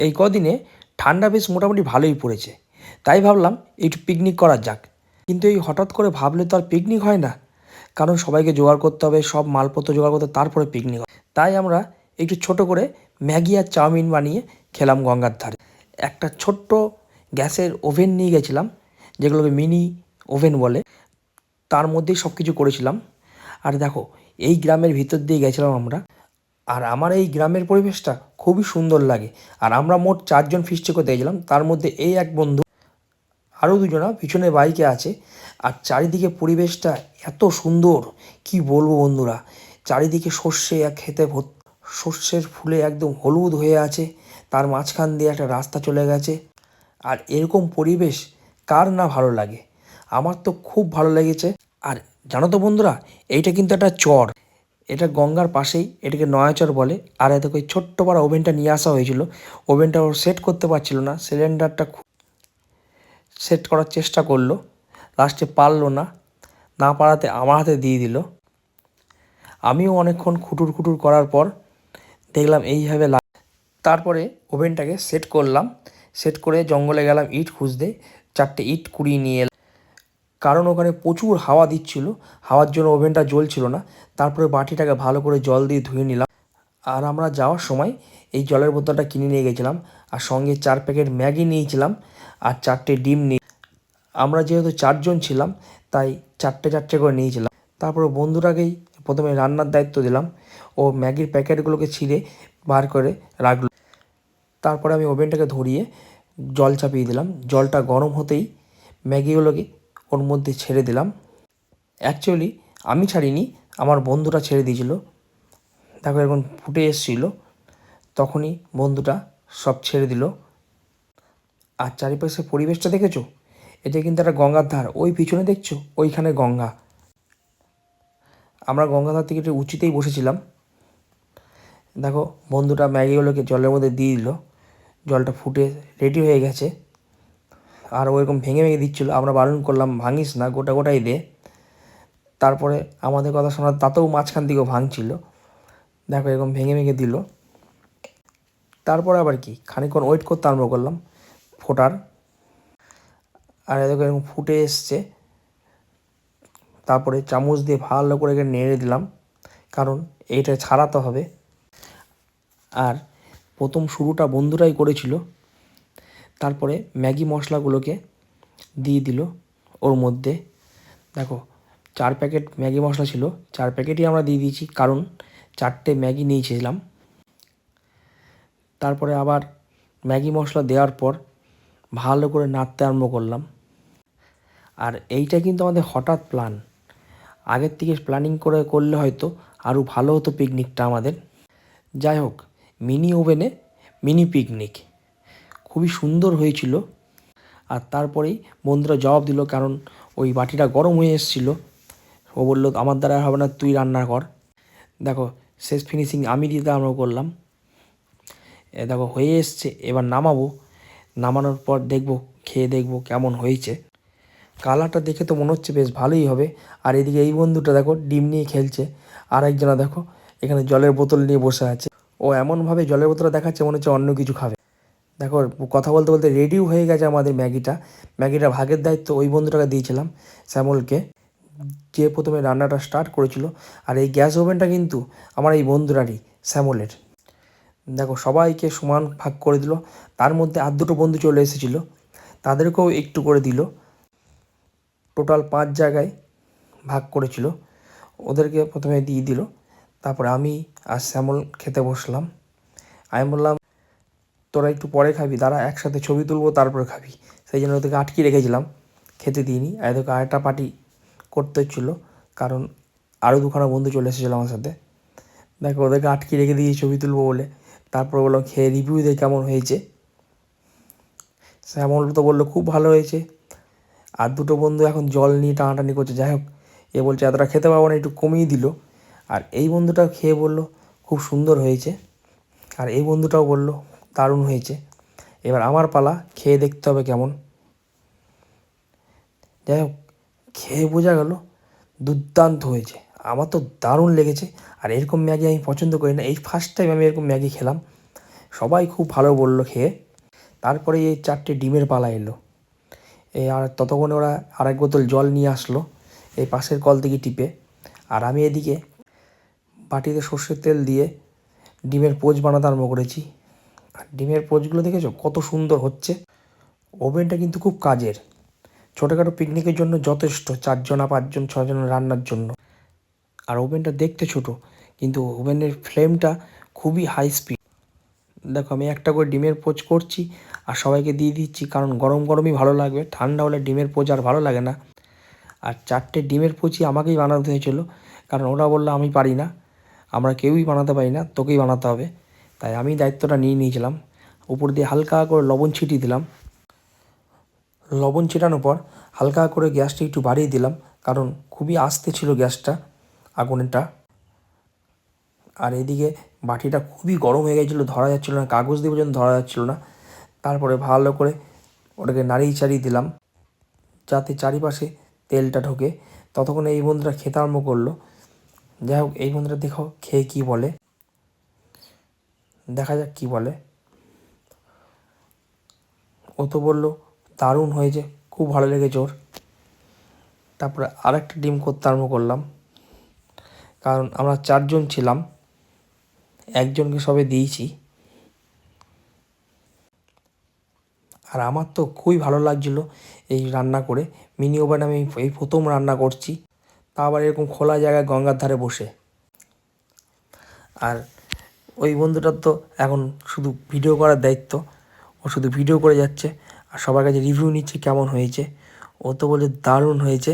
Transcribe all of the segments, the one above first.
এই কদিনে ঠান্ডা বেশ মোটামুটি ভালোই পড়েছে, তাই ভাবলাম একটু পিকনিক করা যাক। কিন্তু এই হঠাৎ করে ভাবলে তো আর পিকনিক হয় না, কারণ সবাইকে জোগাড় করতে হবে, সব মালপত্র জোগাড় করতে তারপরে পিকনিক হয়। তাই আমরা একটু ছোট করে ম্যাগি আর চাউমিন বানিয়ে খেলাম গঙ্গার ধারে। একটা ছোট্ট গ্যাসের ওভেন নিয়ে গেছিলাম, যেগুলোকে মিনি ওভেন বলে, তার মধ্যেই সব কিছু করেছিলাম। আর দেখো, এই গ্রামের ভিতর দিয়ে গেছিলাম আমরা, আর আমার এই গ্রামের পরিবেশটা খুবই সুন্দর লাগে। আর আমরা মোট 4 জন ফিস্ট করতে গেছিলাম, তার মধ্যে এই এক বন্ধু, আরও দুজনা পিছনে বাইকে আছে। আর চারিদিকে পরিবেশটা এত সুন্দর, কি বলবো বন্ধুরা, চারিদিকে সর্ষে আর খেতে সর্ষের ফুলে একদম হলুদ হয়ে আছে, তার মাঝখান দিয়ে একটা রাস্তা চলে গেছে। আর এরকম পরিবেশ কার না ভালো লাগে, আমার তো খুব ভালো লেগেছে। আর জানো তো বন্ধুরা, এইটা কিন্তু একটা চর, এটা গঙ্গার পাশেই, এটাকে নয়াচর বলে। আর এত ওই ছোট্ট পাড়া ওভেনটা নিয়ে আসা হয়েছিল, ওভেনটা ওর সেট করতে পারছিল না, সিলিন্ডারটা সেট করার চেষ্টা করলো, লাস্টে পারলো না, না পারাতে আমার হাতে দিয়ে দিল। আমিও অনেকক্ষণ খুটুর খুটুর করার পর দেখলাম এইভাবে তারপরে ওভেনটাকে সেট করলাম। সেট করে জঙ্গলে গেলাম ইট খুঁজতে, 4টে ইট কুড়িয়ে নিয়ে এলাম, কারণ ওখানে প্রচুর হাওয়া দিচ্ছিল, হাওয়ার জন্য ওভেনটা জ্বলছিল না। তারপরে বাটিটাকে ভালো করে জল দিয়ে ধুয়ে নিলাম। আর আমরা যাওয়ার সময় এই জলের বোতলটা কিনে নিয়ে গেছিলাম, আর সঙ্গে 4 প্যাকেট ম্যাগি নিয়েছিলাম, আর 4টে ডিম নিয়ে। আমরা যেহেতু 4 জন ছিলাম, তাই 4টে করে নিয়েছিলাম। তারপরে বন্ধুরাকেই প্রথমে রান্নার দায়িত্ব দিলাম, ও ম্যাগির প্যাকেটগুলোকে ছিঁড়ে বার করে রাখলো। তারপরে আমি ওভেনটাকে ধরিয়ে জল চাপিয়ে দিলাম, জলটা গরম হতেই ম্যাগিগুলোকে ওর মধ্যে ছেড়ে দিলাম। অ্যাকচুয়ালি আমি ছাড়িনি, আমার বন্ধুরা ছেড়ে দিয়েছিল। দেখো এখন ফুটে এসেছিল, তখনই বন্ধুটা সব ছেড়ে দিল। আর চারিপাশে পরিবেশটা দেখেছো, এটা কিন্তু একটা গঙ্গার ধার, ওই পিছনে দেখছো ওইখানে গঙ্গা। আমরা গঙ্গার ধার থেকে একটু উঁচুতেই বসেছিলাম। দেখো বন্ধুটা ম্যাগিগুলোকে জলের মধ্যে দিয়ে দিল, জলটা ফুটে রেডি হয়ে গেছে। আর ওইরকম ভেঙে ভেঙে দিচ্ছিলো, আমরা বারণ করলাম ভাঙিস না, গোটা গোটাই দে। তারপরে আমাদের কথা শোনা, তাতেও মাঝখান দিকেও ভাঙছিল। দেখো এরকম ভেঙে ভেঙে দিল। তারপরে আবার কি খানিকক্ষণ ওয়েট করতে আরম্ভ করলাম ফোটার। আর দেখো এরকম ফুটে এসছে। তারপরে চামচ দিয়ে ভালো করে নেড়ে দিলাম, কারণ এইটা ছাড়াতে হবে। আর প্রথম শুরুটা বন্ধুরাই করেছিল। তারপরে ম্যাগি মশলাগুলোকে দিয়ে দিল ওর মধ্যে। দেখো 4 প্যাকেট ম্যাগি মশলা ছিল, 4 প্যাকেটই আমরা দিয়ে দিয়েছি, কারণ 4টে ম্যাগি নিয়েছিলাম। তারপরে আবার ম্যাগি মশলা দেওয়ার পর ভালো করে নাড়তে আরম্ভ করলাম। আর এইটা কিন্তু আমাদের হঠাৎ প্ল্যান, আগের থেকে প্ল্যানিং করে করলে হয়তো আরও ভালো হতো পিকনিকটা আমাদের। যাই হোক, মিনি ওভেনে মিনি পিকনিক খুবই সুন্দর হয়েছিল। আর তারপরেই বন্ধুরা জবাব দিল, কারণ ওই বাটিটা গরম হয়ে এসেছিলো। ও বললো আমার দ্বারা হবে না, তুই রান্না কর। দেখো শেষ ফিনিশিং আমি দিতে আরম্ভ করলাম। দেখো হয়ে এসছে, এবার নামাবো। নামানোর পর দেখবো, খেয়ে দেখবো কেমন হয়েছে। কালারটা দেখে তো মনে হচ্ছে বেশ ভালোই হবে। আর এদিকে এই বন্ধুটা দেখো ডিম নিয়ে খেলছে, আর একজনা দেখো এখানে জলের বোতল নিয়ে বসে আছে। ও এমনভাবে জলের বোতলটা দেখাচ্ছে মনে হচ্ছে অন্য কিছু খাবে। দেখো কথা বলতে বলতে রেডিও হয়ে গেছে আমাদের ম্যাগিটা ভাগের দায়িত্ব ওই বন্ধুটাকে দিয়েছিলাম, শ্যামলকে, যে প্রথমে রান্নাটা স্টার্ট করেছিল। আর এই গ্যাস ওভেনটা কিন্তু আমার এই বন্ধুরারই, শ্যামলের। দেখো সবাইকে সমান ভাগ করে দিল, তার মধ্যে আর 2টো বন্ধু চলে এসেছিলো, তাদেরকেও একটু করে দিল। টোটাল 5 জায়গায় ভাগ করেছিল, ওদেরকে প্রথমে দিয়ে দিল। তারপরে আমি আর শ্যামল খেতে বসলাম। আমি বললাম তোরা একটু পরে খাবি, দাঁড়া একসাথে ছবি তুলবো তারপরে খাবি। সেই জন্য ওদেরকে আটকে রেখেছিলাম, খেতে দিইনি। আর এদেরকে আরেকটা পার্টি করতে হচ্ছিলো, কারণ আরও 2খানা বন্ধু চলে এসেছিলো আমার সাথে। দেখো ওদেরকে আটকে রেখে দিয়েছি ছবি তুলবো বলে। তারপরে বললাম খেয়ে রিভিউ দিয়ে কেমন হয়েছে। শ্যামল তো বললো খুব ভালো হয়েছে। আর 2টো বন্ধু এখন জল নিয়ে টানাটানি করছে। যাই হোক, এ বলছে এতটা খেতে পারবো না, একটু কমিয়ে দিল। আর এই বন্ধুটাও খেয়ে বলল খুব সুন্দর হয়েছে। আর এই বন্ধুটাও বলল দারুণ হয়েছে। এবার আমার পালা, খেয়ে দেখতে হবে কেমন। যাই হোক, খেয়ে বোঝা গেল দুর্দান্ত হয়েছে, আমার তো দারুণ লেগেছে। আর এরকম ম্যাগি আমি পছন্দ করি না, এই ফার্স্ট টাইম আমি এরকম ম্যাগি খেলাম, সবাই খুব ভালো বললো খেয়ে। তারপরে এই 4টে ডিমের পালা এলো। এই আর ততক্ষণে ওরা আরেক বোতল জল নিয়ে আসলো এই পাশের কল থেকে টিপে। আর আমি এদিকে বাটিতে সর্ষের তেল দিয়ে ডিমের পোচ বানাতে আরম্ভ করেছি। আর ডিমের পোচগুলো দেখেছো কত সুন্দর হচ্ছে। ওভেনটা কিন্তু খুব কাজের, ছোটোখাটো পিকনিকের জন্য যথেষ্ট, 4 জন 5 জন 6 জন রান্নার জন্য। আর ওভেনটা দেখতে ছোটো, কিন্তু ওভেনের ফ্লেমটা খুবই হাই স্পিড। দেখো আমি একটা করে ডিমের পোচ করছি আর সবাইকে দিয়ে দিচ্ছি, কারণ গরম গরমই ভালো লাগবে, ঠান্ডা হলে ডিমের পোচ আর ভালো লাগে না। আর 4টে ডিমের পোচই আমাকেই বানাতে হয়েছিল, কারণ ওরা বললো আমি পারি না, আমরা কেউই বানাতে পারি না, তোকেই বানাতে হবে। তাই আমি দায়িত্বটা নিয়ে নিয়েছিলাম। উপর দিয়ে হালকা করে লবণ ছিটিয়ে দিলাম। লবণ ছিটানোর পর হালকা করে গ্যাসটা একটু বাড়িয়ে দিলাম, কারণ খুবই আস্তে ছিল গ্যাসটা, আগুনটা। আর এদিকে বাটিটা খুবই গরম হয়ে গেছিলো, ধরা যাচ্ছিলো না, কাগজ দিয়ে পর্যন্ত ধরা যাচ্ছিলো না। তারপরে ভালো করে ওটাকে নাড়িয়ে চাড়িয়ে দিলাম যাতে চারিপাশে তেলটা ঢোকে। ততক্ষণে এই বন্ধুরা খেতে আরম্ভ করলো। যাই হোক, এই বন্ধুরা দেখো খেয়ে কী বলে, দেখা যাক কী বলে। ও তো বললো দারুণ হয়েছে, খুব ভালো লেগেছে ওর। তারপরে আরেকটা ডিম করতে আরম্ভ করলাম, কারণ আমরা 4 জন ছিলাম, একজনকে সবে দিয়েছি। আর আমার তো খুবই ভালো লাগছিলো এই রান্না করে। মিনি ওভেন আমি এই প্রথম রান্না করছি, তা আবার এরকম খোলা জায়গায় গঙ্গার ধারে বসে। আর ওই বন্ধুটার তো এখন শুধু ভিডিও করার দায়িত্ব, ও শুধু ভিডিও করে যাচ্ছে আর সবার কাছে রিভিউ নিচ্ছে কেমন হয়েছে। ও তো বলে দারুণ হয়েছে।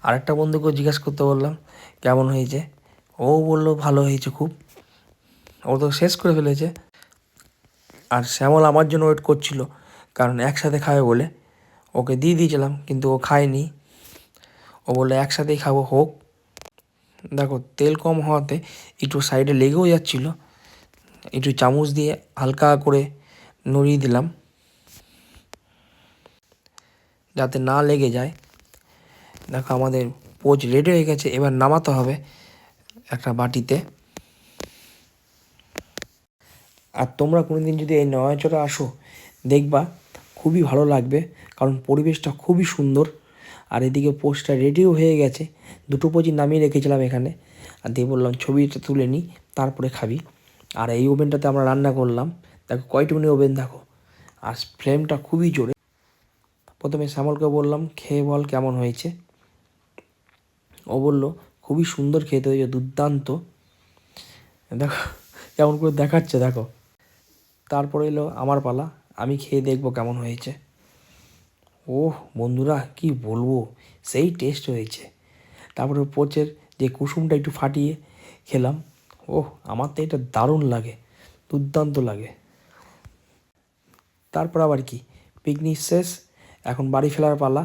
আরেকটা বন্ধুকেও জিজ্ঞাসা করতে বললাম কেমন হয়েছে, ও বললো ভালো হয়েছে খুব। ও তো শেষ করে ফেলেছে। আর শ্যামল আমার জন্য ওয়েট করছিল, কারণ একসাথে খাবে বলে। ওকে দিয়ে দিয়েছিলাম, কিন্তু ও খায়নি। ও বললো একসাথেই খাবো, হোক। দেখো তেল কম হওয়াতে একটু সাইডে লেগেও যাচ্ছিলো, একটু চামচ দিয়ে হালকা করে নড়িয়ে দিলাম যাতে না লেগে যায়। দেখো আমাদের পোচ রেডি হয়ে গেছে, এবার নামাতে হবে একটা বাটিতে। আর তোমরা কোনোদিন যদি এই নয়াচড়ে আসো, দেখবা খুবই ভালো লাগবে, কারণ পরিবেশটা খুবই সুন্দর। আর এদিকে পোচটা রেডিও হয়ে গেছে, 2টো পোচই নামিয়ে রেখেছিলাম এখানে। আর দিয়ে বললাম ছবিটা তুলে নিই, তারপরে খাবি। আর এই ওভেনটাতে আমরা রান্না করলাম, দেখো কয়টুকুনি ওভেন দেখো, আর ফ্লেমটা খুবই জোরে। প্রথমে শ্যামলকে বললাম খেয়ে বল কেমন হয়েছে। ও বললো খুবই সুন্দর খেতে হয়েছে, দুর্দান্ত। দেখো কেমন করে দেখাচ্ছে দেখো। তারপরে এলো আমার পালা, আমি খেয়ে দেখবো কেমন হয়েছে। ওহ বন্ধুরা কি বলবো, সেই টেস্ট হয়েছে। তারপরে পোচের যে কুসুমটা একটু ফাটিয়ে খেলাম। ওহ আমার তো এটা দারুণ লাগে, দুর্দান্ত লাগে। তারপর আবার কি, পিকনিক শেষ, এখন বাড়ি ফেরার পালা,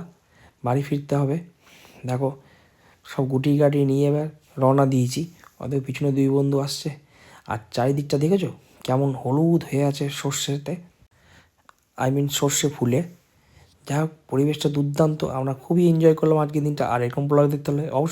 বাড়ি ফিরতে হবে। দেখো সব গুটিয়ে গাটিয়ে নিয়ে এবার রওনা দিয়েছি। ওদের পিছনে 2 বন্ধু আসছে। আর চারিদিকটা দেখেছো কেমন হলুদ হয়ে আছে সর্ষেতে, সর্ষে ফুলে। যাই হোক পরিবেশটা দুর্দান্ত, আমরা খুবই এনজয় করলাম আজকের দিনটা। আর এরকম ব্লগ দেখতে হলে অবশ্যই